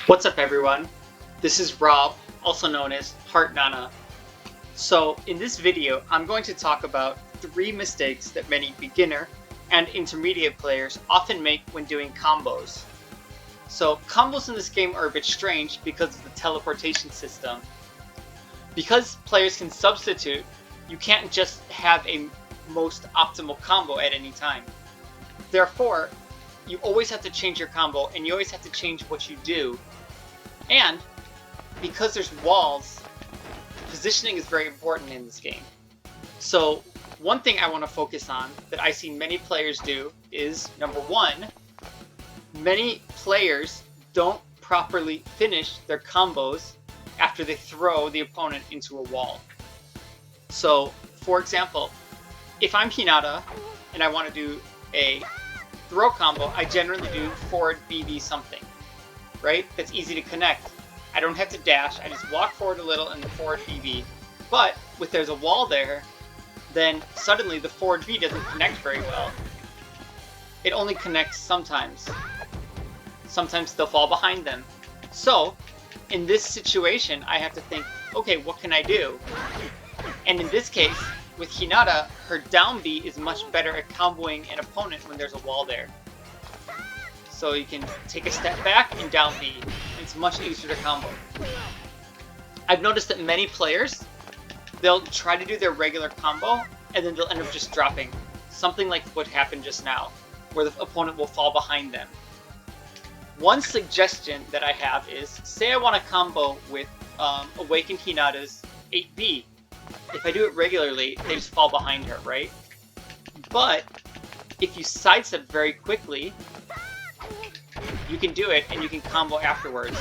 What's up everyone? This is Rob, also known as Heart Nana. So in this video, I'm going to talk about 3 mistakes that many beginner and intermediate players often make when doing combos. So combos in this game are a bit strange because of the teleportation system. Because players can substitute, you can't just have a most optimal combo at any time. Therefore, you always have to change your combo and you always have to change what you do. And because there's walls, positioning is very important in this game. So one thing I want to focus on that I see many players do is, number 1, many players don't properly finish their combos after they throw the opponent into a wall. So, for example, if I'm Hinata and I want to do a throw combo, I generally do forward BB something, right? That's easy to connect. I don't have to dash, I just walk forward a little and then forward BB. But if there's a wall there, then suddenly the forward B doesn't connect very well. It only connects sometimes. Sometimes they'll fall behind them. So, in this situation, I have to think, okay, what can I do? And in this case, with Hinata, her down B is much better at comboing an opponent when there's a wall there. So you can take a step back and down B. It's much easier to combo. I've noticed that many players, they'll try to do their regular combo, and then they'll end up just dropping. Something like what happened just now, where the opponent will fall behind them. One suggestion that I have is, say I want to combo with Awakened Hinata's 8B. If I do it regularly, they just fall behind her, right? But if you sidestep very quickly, you can do it and you can combo afterwards.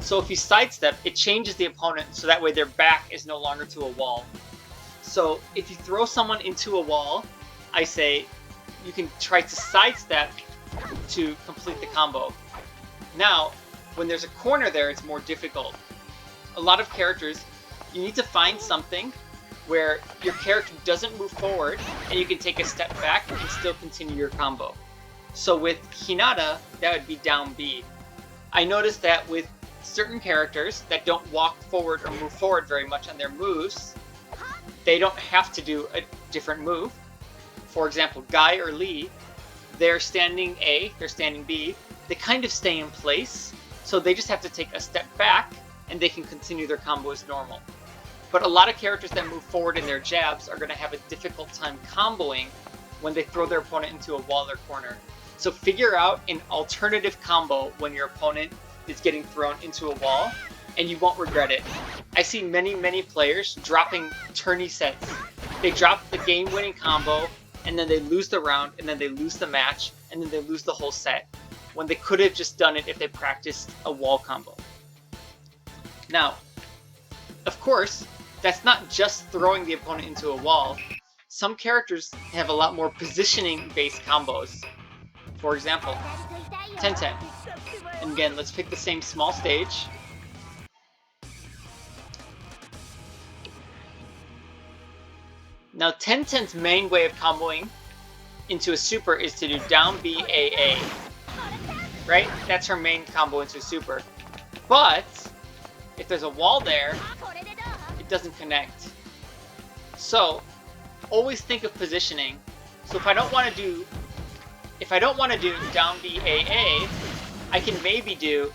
So if you sidestep, it changes the opponent so that way their back is no longer to a wall. So if you throw someone into a wall, I say you can try to sidestep to complete the combo. Now, when there's a corner there, it's more difficult. A lot of characters, you need to find something where your character doesn't move forward and you can take a step back and still continue your combo. So with Hinata, that would be down B. I noticed that with certain characters that don't walk forward or move forward very much on their moves, they don't have to do a different move. For example, Guy or Lee, they're standing A, they're standing B, they kind of stay in place, so they just have to take a step back and they can continue their combo as normal. But a lot of characters that move forward in their jabs are going to have a difficult time comboing when they throw their opponent into a wall or corner. So figure out an alternative combo when your opponent is getting thrown into a wall, and you won't regret it. I see many players dropping tourney sets. They drop the game-winning combo, and then they lose the round, and then they lose the match, and then they lose the whole set, when they could have just done it if they practiced a wall combo. Now, of course, that's not just throwing the opponent into a wall. Some characters have a lot more positioning-based combos. For example, 10-10. And again, let's pick the same small stage. Now 10-10's main way of comboing into a super is to do down B, A. Right? That's her main combo into a super. But if there's a wall there, it doesn't connect. So always think of positioning. So if I don't want to do down B, A, I can maybe do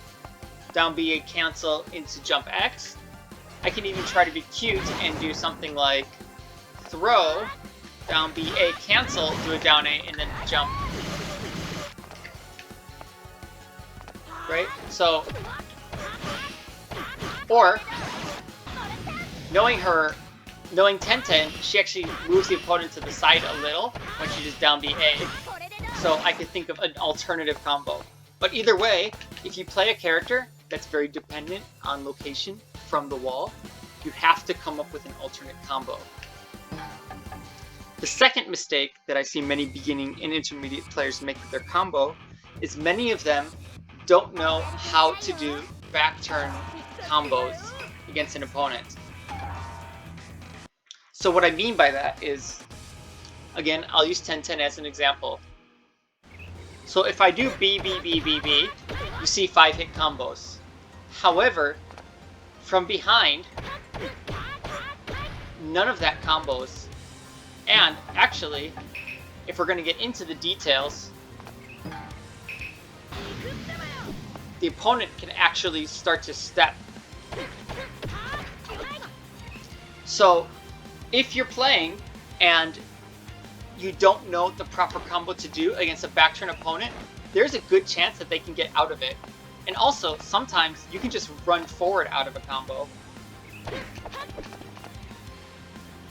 down B, A cancel into jump X. I can even try to be cute and do something like throw, down B, A cancel, do a down A, and then jump. Right? So, or, knowing 10-10, she actually moves the opponent to the side a little when she does down B, A. So I could think of an alternative combo. But either way, if you play a character that's very dependent on location from the wall, you have to come up with an alternate combo. The second mistake that I see many beginning and intermediate players make with their combo is many of them don't know how to do back turn combos against an opponent. So what I mean by that is, again, I'll use 10-10 as an example. So if I do B, B, B, B, B, you see 5-hit combos. However, from behind, none of that combos. And actually, if we're going to get into the details, the opponent can actually start to step. So, if you're playing and you don't know the proper combo to do against a back-turn opponent, there's a good chance that they can get out of it. And also, sometimes you can just run forward out of a combo.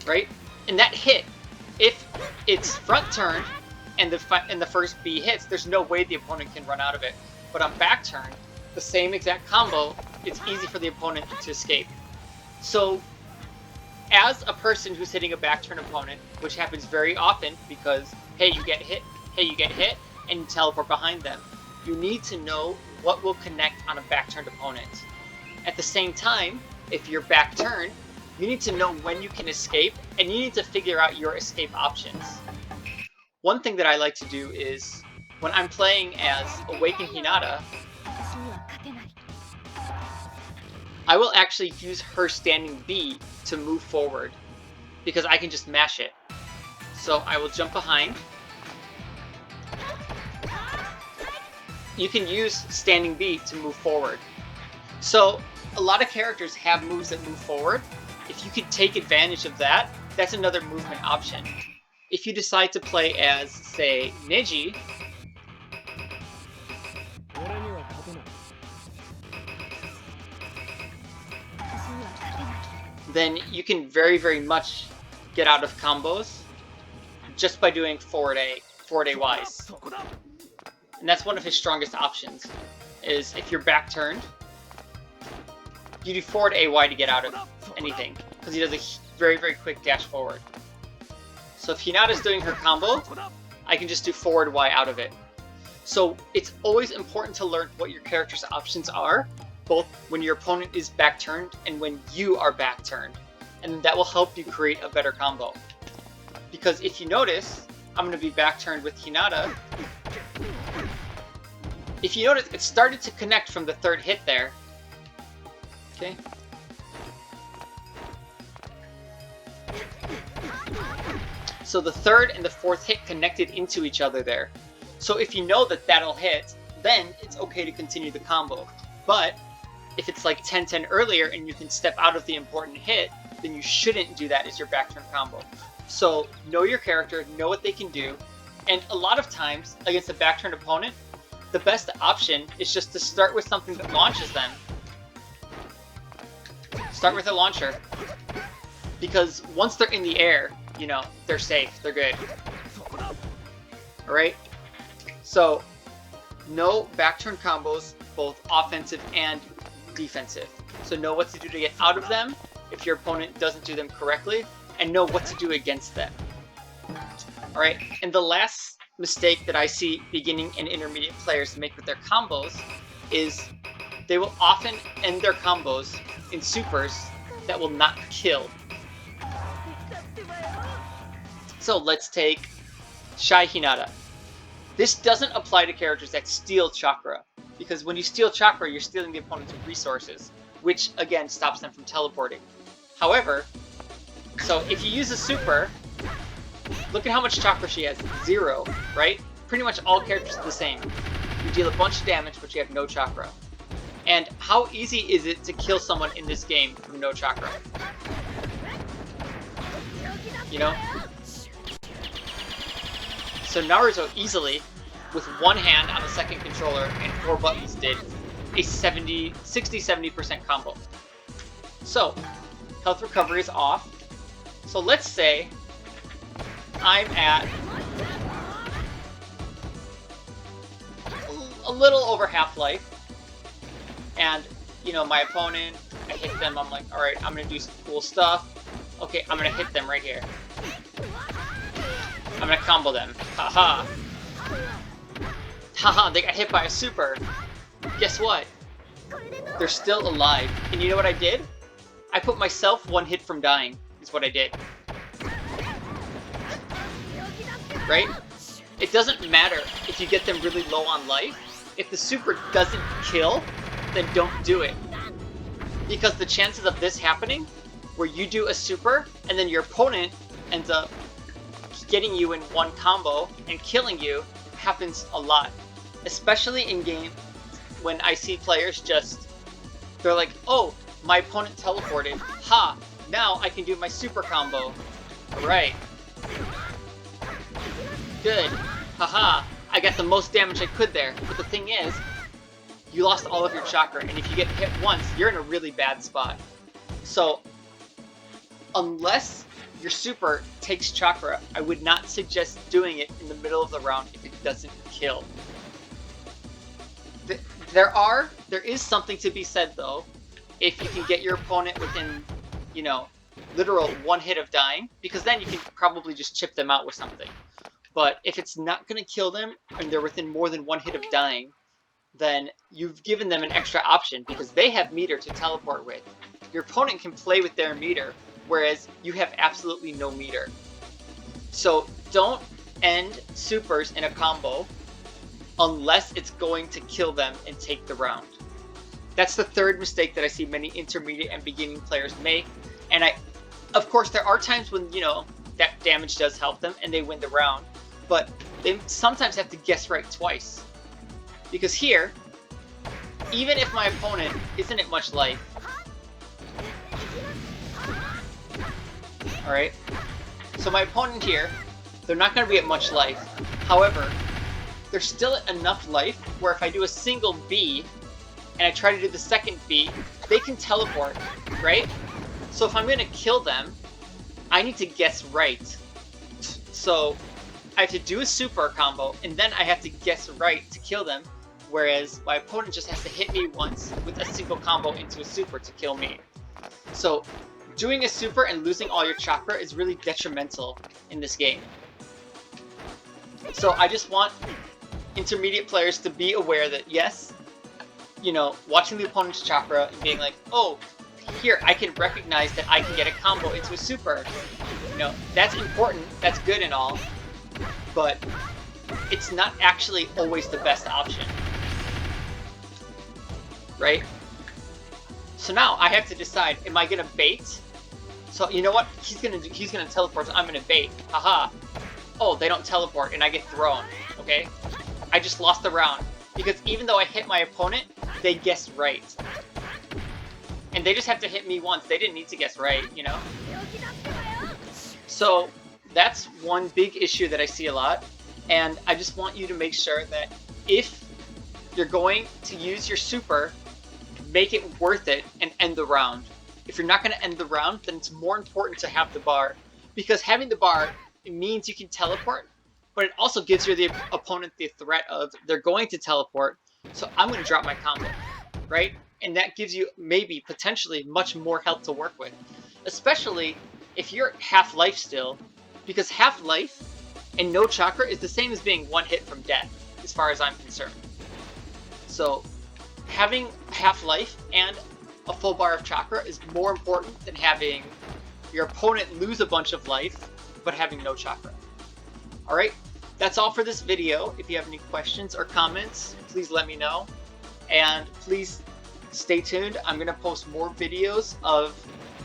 Right? And that hit, if it's front turned and the first B hits, there's no way the opponent can run out of it. But on back turn, the same exact combo, it's easy for the opponent to escape. So, as a person who's hitting a back turn opponent, which happens very often because, hey, you get hit, and you teleport behind them, you need to know what will connect on a back turned opponent. At the same time, if you're back turned, you need to know when you can escape, and you need to figure out your escape options. One thing that I like to do is, when I'm playing as Awakened Hinata, I will actually use her standing B to move forward, because I can just mash it. So I will jump behind. You can use standing B to move forward. So a lot of characters have moves that move forward. If you could take advantage of that, that's another movement option. If you decide to play as, say, Neji, then you can very, very much get out of combos just by doing forward A-Ys. And that's one of his strongest options, is if you're back turned, you do forward AY to get out of anything, because he does a very, very quick dash forward. So if Hinata's doing her combo, I can just do forward Y out of it. So it's always important to learn what your character's options are, both when your opponent is back turned and when you are back turned. And that will help you create a better combo. Because if you notice, I'm going to be back turned with Hinata. If you notice, it started to connect from the third hit there. Okay. So the third and the fourth hit connected into each other there. So if you know that that'll hit, then it's okay to continue the combo. But if it's like 10-10 earlier and you can step out of the important hit, then you shouldn't do that as your back turn combo. So know your character, know what they can do, and a lot of times against a back turn opponent, the best option is just to start with something that launches them. Start with a launcher. Because once they're in the air, you know, they're safe, they're good. Alright? So, know back turn combos, both offensive and defensive. So know what to do to get out of them if your opponent doesn't do them correctly, and know what to do against them. Alright? And the last mistake that I see beginning and intermediate players make with their combos is they will often end their combos in supers that will not kill. So let's take Shy Hinata. This doesn't apply to characters that steal chakra, because when you steal chakra, you're stealing the opponent's resources, which again stops them from teleporting. However, so if you use a super, look at how much chakra she has, 0, right? Pretty much all characters are the same. You deal a bunch of damage, but you have no chakra. And how easy is it to kill someone in this game with no chakra? You know? So Naruto easily, with one hand on the second controller and 4 buttons, did a 60-70% combo. So, health recovery is off. So let's say I'm at a little over half-life, and, you know, my opponent, I hit them, I'm like, alright, I'm gonna do some cool stuff. Okay, I'm gonna hit them right here. I'm gonna combo them. Haha. Haha, they got hit by a super. Guess what? They're still alive. And you know what I did? I put myself 1 hit from dying, is what I did. Right? It doesn't matter if you get them really low on life. If the super doesn't kill, then don't do it. because the chances of this happening, where you do a super and then your opponent ends up getting you in one combo and killing you, happens a lot. Especially in game when I see players they're like, oh, my opponent teleported. Ha! Now I can do my super combo. Right. Good. Haha. I got the most damage I could there. But the thing is, you lost all of your chakra, and if you get hit once, you're in a really bad spot. So, unless your super takes chakra, I would not suggest doing it in the middle of the round if it doesn't kill. There is something to be said though, if you can get your opponent within, you know, literal one hit of dying, because then you can probably just chip them out with something. But if it's not going to kill them and they're within more than one hit of dying, then you've given them an extra option because they have meter to teleport with. Your opponent can play with their meter, whereas you have absolutely no meter. So don't end supers in a combo unless it's going to kill them and take the round. That's the third mistake that I see many intermediate and beginning players make. And of course, there are times when, you know, that damage does help them and they win the round, but they sometimes have to guess right twice. Because here, even if my opponent isn't at much life, alright, so my opponent here, they're not going to be at much life. However, there's still enough life where if I do a single B and I try to do the second B, they can teleport, right? So if I'm going to kill them, I need to guess right. So I have to do a super combo and then I have to guess right to kill them, whereas my opponent just has to hit me once with a single combo into a super to kill me. So doing a super and losing all your chakra is really detrimental in this game. So I just want intermediate players to be aware that, yes, you know, watching the opponent's chakra and being like, oh, here, I can recognize that I can get a combo into a super. You know, that's important, that's good and all, but it's not actually always the best option. Right? So now I have to decide, am I gonna bait? So you know what? He's gonna teleport, so I'm gonna bait. Haha. Oh, they don't teleport and I get thrown. Okay? I just lost the round. Because even though I hit my opponent, they guessed right. And they just have to hit me once. They didn't need to guess right, you know? So that's one big issue that I see a lot. And I just want you to make sure that if you're going to use your super, make it worth it and end the round. If you're not going to end the round, then it's more important to have the bar. Because having the bar, it means you can teleport, but it also gives the opponent the threat of they're going to teleport, so I'm going to drop my combo, right? And that gives you maybe, potentially, much more health to work with. Especially if you're half life still, because half life and no chakra is the same as being one hit from death, as far as I'm concerned. So having half life and a full bar of chakra is more important than having your opponent lose a bunch of life, but having no chakra. Alright, that's all for this video. If you have any questions or comments, please let me know. And please stay tuned. I'm going to post more videos of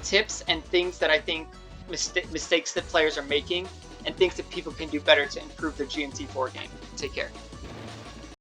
tips and things that I think mistakes that players are making and things that people can do better to improve their GNT4 game. Take care.